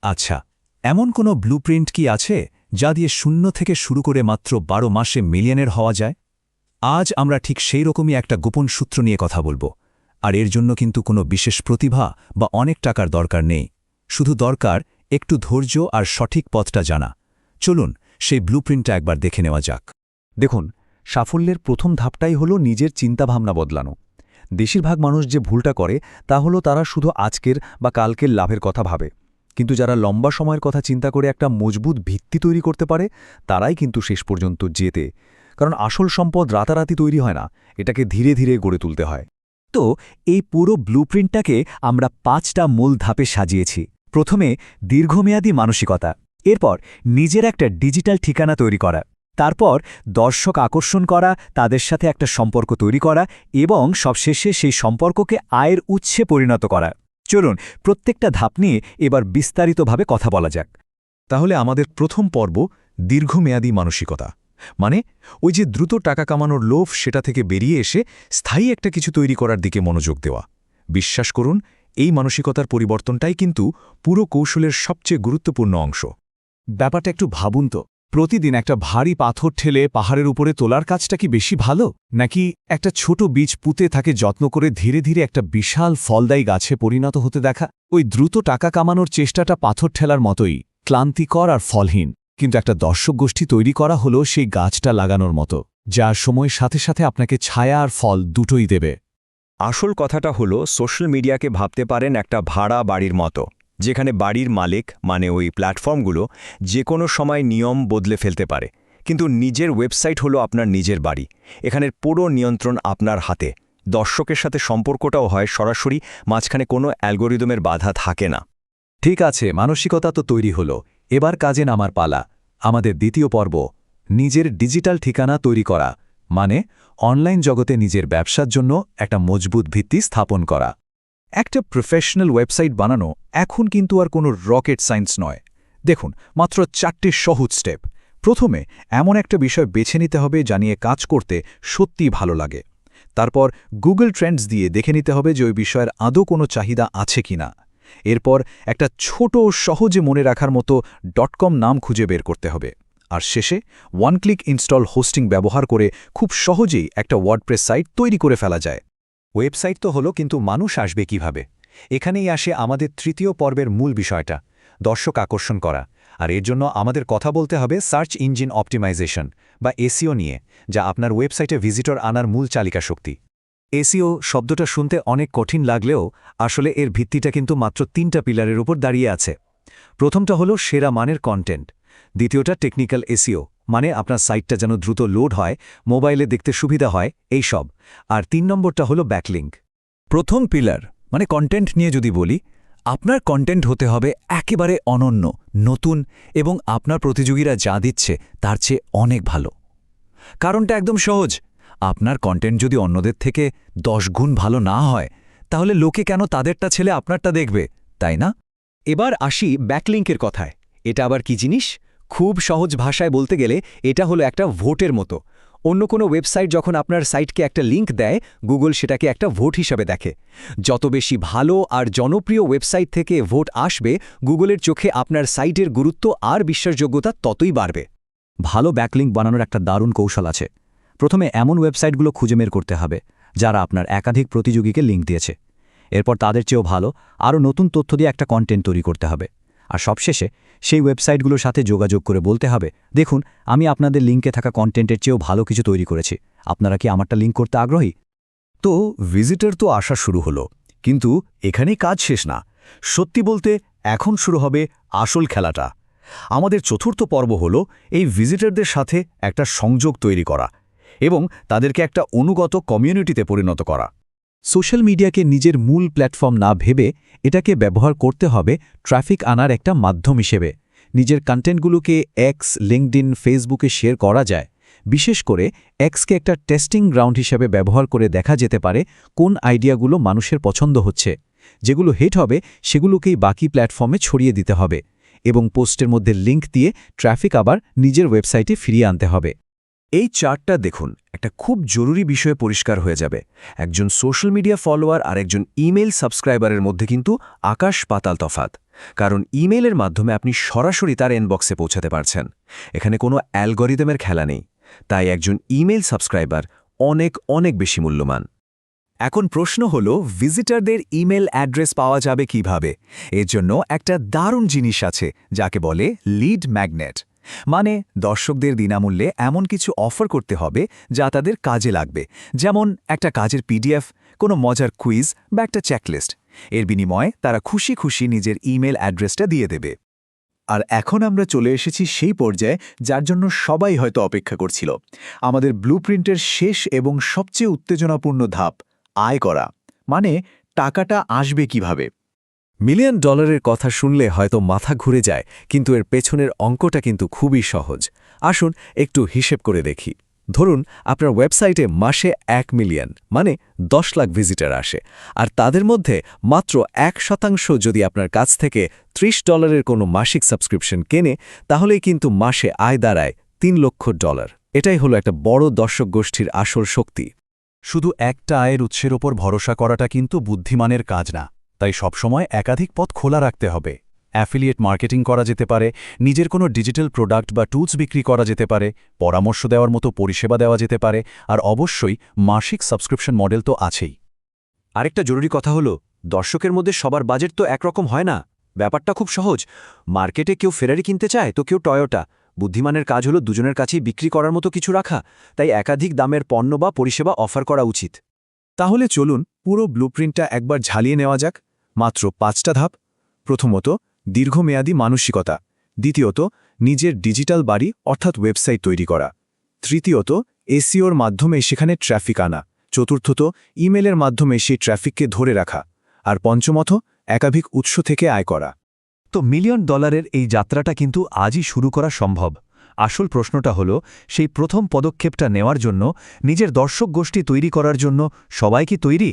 আচ্ছা, এমন কোনো ব্লুপ্রিন্ট কি আছে যা দিয়ে শূন্য থেকে শুরু করে মাত্র ১২ মাসে মিলিয়নের হওয়া যায়? আজ আমরা ঠিক সেই রকমই একটা গোপন সূত্র নিয়ে কথা বলবো। আর এর জন্য কিন্তু কোনো বিশেষ প্রতিভা বা অনেক টাকার দরকার নেই, শুধু দরকার একটু ধৈর্য আর সঠিক পথটা জানা। চলুন সেই ব্লুপ্রিন্টটা একবার দেখে নেওয়া যাক। দেখুন, সাফল্যের প্রথম ধাপটাই হলো নিজের চিন্তাভাবনা বদলানো। বেশিরভাগ মানুষ যে ভুলটা করে তা হলো তারা শুধু আজকের বা কালকের লাভের কথা ভাবে, কিন্তু যারা লম্বা সময়ের কথা চিন্তা করে একটা মজবুত ভিত্তি তৈরি করতে পারে তারাই কিন্তু শেষ পর্যন্ত জেতে। কারণ আসল সম্পদ রাতারাতি তৈরি হয় না, এটাকে ধীরে ধীরে গড়ে তুলতে হয়। তো এই পুরো ব্লুপ্রিন্টটাকে আমরা 5টা মূল ধাপে সাজিয়েছি। প্রথমে দীর্ঘমেয়াদী মানসিকতা, এরপর নিজের একটা ডিজিটাল ঠিকানা তৈরি করা, তারপর দর্শক আকর্ষণ করা, তাদের সাথে একটা সম্পর্ক তৈরি করা এবং সবশেষে সেই সম্পর্ককে আয়ের উৎসে পরিণত করা। চলুন প্রত্যেকটা ধাপ নিয়ে এবার বিস্তারিতভাবে কথা বলা যাক। তাহলে আমাদের প্রথম পর্ব দীর্ঘমেয়াদী মানসিকতা, মানে ওই যে দ্রুত টাকা কামানোর লোভ, সেটা থেকে বেরিয়ে এসে স্থায়ী একটা কিছু তৈরি করার দিকে মনোযোগ দেওয়া। বিশ্বাস করুন, এই মানসিকতার পরিবর্তনটাই কিন্তু পুরো কৌশলের সবচেয়ে গুরুত্বপূর্ণ অংশ। ব্যাপারটা একটু ভাবুন তো, প্রতিদিন একটা ভারী পাথর ঠেলে পাহাড়ের উপরে তোলার কাজটা কি বেশি ভালো, নাকি একটা ছোট বীজ পুঁতে তাকে যত্ন করে ধীরে ধীরে একটা বিশাল ফলদায়ী গাছে পরিণত হতে দেখা? ওই দ্রুত টাকা কামানোর চেষ্টাটা পাথর ঠেলার মতোই ক্লান্তিকর আর ফলহীন, কিন্তু একটা দর্শক গোষ্ঠী তৈরি করা হলো সেই গাছটা লাগানোর মতো, যা সময়ের সাথে সাথে আপনাকে ছায়া আর ফল দুটোই দেবে। আসল কথাটা হলো, সোশ্যাল মিডিয়াকে ভাবতে পারেন একটা ভাড়া বাড়ির মতো, যেখানে বাড়ির মালিক মানে ওই প্ল্যাটফর্মগুলো যে কোনো সময় নিয়ম বদলে ফেলতে পারে, কিন্তু নিজের ওয়েবসাইট হলো আপনার নিজের বাড়ি। এখানের পুরো নিয়ন্ত্রণ আপনার হাতে। দর্শকের সাথে সম্পর্কটাও হয় সরাসরি, মাঝখানে কোনো অ্যালগোরিদমের বাধা থাকে না। ঠিক আছে, মানসিকতা তো তৈরি হলো, এবার কাজে নামার পালা। আমাদের দ্বিতীয় পর্ব, নিজের ডিজিটাল ঠিকানা তৈরি করা, মানে অনলাইন জগতে নিজের ব্যবসার জন্য একটা মজবুত ভিত্তি স্থাপন করা। একটা প্রফেশনাল ওয়েবসাইট বানানো এখন কিন্তু আর কোনো রকেট সায়েন্স নয়। দেখুন, মাত্র 4টে সহজ স্টেপ। প্রথমে এমন একটা বিষয় বেছে নিতে হবে যা নিয়ে কাজ করতে সত্যিই ভালো লাগে। তারপর গুগল ট্রেন্ডস দিয়ে দেখে নিতে হবে যে ওই বিষয়ের আদৌ কোনো চাহিদা আছে কিনা। এরপর একটা ছোট সহজে মনে রাখার মতো .com নাম খুঁজে বের করতে হবে। আর শেষে ওয়ান ক্লিক ইনস্টল হোস্টিং ব্যবহার করে খুব সহজেই একটা ওয়ার্ডপ্রেস সাইট তৈরি করে ফেলা যায়। ওয়েবসাইট তো হলো, কিন্তু মানুষ আসবে কিভাবে? এখানেই আসে আমাদের তৃতীয় পর্বের মূল বিষয়টা, দর্শক আকর্ষণ করা। আর এর জন্য আমাদের কথা বলতে হবে সার্চ ইঞ্জিন অপটিমাইজেশন বা এসইও নিয়ে, যা আপনার ওয়েবসাইটে ভিজিটর আনার মূল চালিকা শক্তি। এসইও শব্দটা শুনতে অনেক কঠিন লাগলেও আসলে এর ভিত্তিটা কিন্তু মাত্র 3টা পিলারের উপর দাঁড়িয়ে আছে। প্রথমটা হলো সেরা মানের কন্টেন্ট, দ্বিতীয়টা টেকনিক্যাল এসইও, মানে আপনার সাইটটা যেন দ্রুত লোড হয়, মোবাইলে দেখতে সুবিধা হয়, এই সব। আর 3 নম্বরটা হলো ব্যাকলিঙ্ক। প্রথম পিলার মানে কন্টেন্ট নিয়ে যদি বলি, আপনার কন্টেন্ট হতে হবে একেবারে অনন্য, নতুন এবং আপনার প্রতিযোগীরা যা দিচ্ছে তার চেয়ে অনেক ভালো। কারণটা একদম সহজ, আপনার কন্টেন্ট যদি অন্যদের থেকে 10 গুণ ভালো না হয়, তাহলে লোকে কেন তাদেরটা ছেলে আপনারটা দেখবে, তাই না? এবার আসি ব্যাকলিঙ্কের কথায়। এটা আবার কি জিনিস? খুব সহজ ভাষায় বলতে গেলে এটা হলো একটা ভোটের মতো। অন্য কোনো ওয়েবসাইট যখন আপনার সাইটকে একটা লিঙ্ক দেয়, গুগল সেটাকে একটা ভোট হিসাবে দেখে। যত বেশি ভালো আর জনপ্রিয় ওয়েবসাইট থেকে ভোট আসবে, গুগলের চোখে আপনার সাইটের গুরুত্ব আর বিশ্বাসযোগ্যতা ততই বাড়বে। ভালো ব্যাকলিঙ্ক বানানোর একটা দারুণ কৌশল আছে। প্রথমে এমন ওয়েবসাইটগুলো খুঁজে বের করতে হবে যারা আপনার একাধিক প্রতিযোগীকে লিঙ্ক দিয়েছে। এরপর তাদের চেয়েও ভালো আরও নতুন তথ্য দিয়ে একটা কন্টেন্ট তৈরি করতে হবে। আর সবশেষে সেই ওয়েবসাইটগুলোর সাথে যোগাযোগ করে বলতে হবে, দেখুন, আমি আপনাদের লিঙ্কে থাকা কন্টেন্টের চেয়েও ভালো কিছু তৈরি করেছি, আপনারা কি আমারটা লিঙ্ক করতে আগ্রহী? তো ভিজিটর তো আসা শুরু হলো, কিন্তু এখানেই কাজ শেষ না। সত্যি বলতে এখন শুরু হবে আসল খেলাটা। আমাদের চতুর্থ পর্ব হলো এই ভিজিটরদের সাথে একটা সংযোগ তৈরি করা এবং তাদেরকে একটা অনুগত কমিউনিটিতে পরিণত করা। সোশ্যাল মিডিয়াকে নিজের মূল প্ল্যাটফর্ম না ভেবে এটাকে ব্যবহার করতে হবে ট্রাফিক আনার একটা মাধ্যম হিসেবে। নিজের কন্টেন্টগুলোকে এক্স, লিঙ্কডইন, ফেসবুকে শেয়ার করা যায়। বিশেষ করে এক্সকে একটা টেস্টিং গ্রাউন্ড হিসেবে ব্যবহার করে দেখা যেতে পারে কোন আইডিয়াগুলো মানুষের পছন্দ হচ্ছে। যেগুলো হিট হবে সেগুলোকেই বাকি প্ল্যাটফর্মে ছড়িয়ে দিতে হবে এবং পোস্টের মধ্যে লিঙ্ক দিয়ে ট্রাফিক আবার নিজের ওয়েবসাইটে ফিরিয়ে আনতে হবে। এই চার্টটা দেখুন, একটা খুব জরুরি বিষয় পরিষ্কার হয়ে যাবে। একজন সোশ্যাল মিডিয়া ফলোয়ার আর একজন ইমেইল সাবস্ক্রাইবারের মধ্যে কিন্তু আকাশ পাতাল তফাৎ। কারণ ইমেইলের মাধ্যমে আপনি সরাসরি তার ইনবক্সে পৌঁছাতে পারছেন। এখানে কোনো অ্যালগরিদমের খেলা নেই, তাই একজন ইমেইল সাবস্ক্রাইবার অনেক অনেক বেশি মূল্যবান। এখন প্রশ্ন হল, ভিজিটরদের ইমেল অ্যাড্রেস পাওয়া যাবে কিভাবে? এর জন্য একটা দারুণ জিনিস আছে, যাকে বলে লিড ম্যাগনেট। মানে দর্শকদের বিনামূল্যে এমন কিছু অফার করতে হবে যা তাদের কাজে লাগবে, যেমন একটা কাজের পিডিএফ, কোনো মজার কুইজ বা একটা চেকলিস্ট। এর বিনিময়ে তারা খুশি খুশি নিজের ইমেল অ্যাড্রেসটা দিয়ে দেবে। আর এখন আমরা চলে এসেছি সেই পর্যায়ে যার জন্য সবাই হয়তো অপেক্ষা করছিল, আমাদের ব্লুপ্রিন্টের শেষ এবং সবচেয়ে উত্তেজনাপূর্ণ ধাপ, আয় করা। মানে টাকাটা আসবে কিভাবে? $1 মিলিয়ন কথা শুনলে হয়তো মাথা ঘুরে যায়, কিন্তু এর পেছনের অঙ্কটা কিন্তু খুবই সহজ। আসুন একটু হিসেব করে দেখি। ধরুন আপনার ওয়েবসাইটে মাসে 1 মিলিয়ন মানে 10 লাখ ভিজিটর আসে, আর তাদের মধ্যে মাত্র 1% যদি আপনার কাছ থেকে $30 কোনো মাসিক সাবস্ক্রিপশন কেনে, তাহলেই কিন্তু মাসে আয় দাঁড়ায় $3 লক্ষ। এটাই হলো একটা বড় দর্শক গোষ্ঠীর আসল শক্তি। শুধু একটা আয়ের উৎসের ওপর ভরসা করাটা কিন্তু বুদ্ধিমানের কাজ না, তাই সবসময় একাধিক পথ খোলা রাখতে হবে। অ্যাফিলিয়েট মার্কেটিং করা যেতে পারে, নিজের কোনো ডিজিটাল প্রোডাক্ট বা টুলস বিক্রি করা যেতে পারে, পরামর্শ দেওয়ার মতো পরিষেবা দেওয়া যেতে পারে, আর অবশ্যই মাসিক সাবস্ক্রিপশন মডেল তো আছেই। আরেকটা জরুরি কথা হলো, দর্শকের মধ্যে সবার বাজেট তো একরকম হয় না। ব্যাপারটা খুব সহজ। মার্কেটে কেউ ফেরারি কিনতে চায় তো কেউ টয়োটা। বুদ্ধিমানের কাজ হলো দুজনের কাছেই বিক্রি করার মতো কিছু রাখা, তাই একাধিক দামের পণ্য বা পরিষেবা অফার করা উচিত। তাহলে চলুন পুরো ব্লুপ্রিন্টটা একবার ঝালিয়ে নেওয়া যাক। মাত্র 5টা ধাপ। প্রথমত, দীর্ঘমেয়াদী মানসিকতা। দ্বিতীয়ত, নিজের ডিজিটাল বাড়ি অর্থাৎ ওয়েবসাইট তৈরি করা। তৃতীয়ত, এসইওর মাধ্যমে সেখানে ট্র্যাফিক আনা। চতুর্থত, ইমেলের মাধ্যমে সেই ট্র্যাফিককে ধরে রাখা। আর পঞ্চমত, একাধিক উৎস থেকে আয় করা। তো $1 মিলিয়ন এই যাত্রাটা কিন্তু আজই শুরু করা সম্ভব। আসল প্রশ্নটা হলো, সেই প্রথম পদক্ষেপটা নেওয়ার জন্য, নিজের দর্শক গোষ্ঠী তৈরি করার জন্য সবাই কি তৈরি?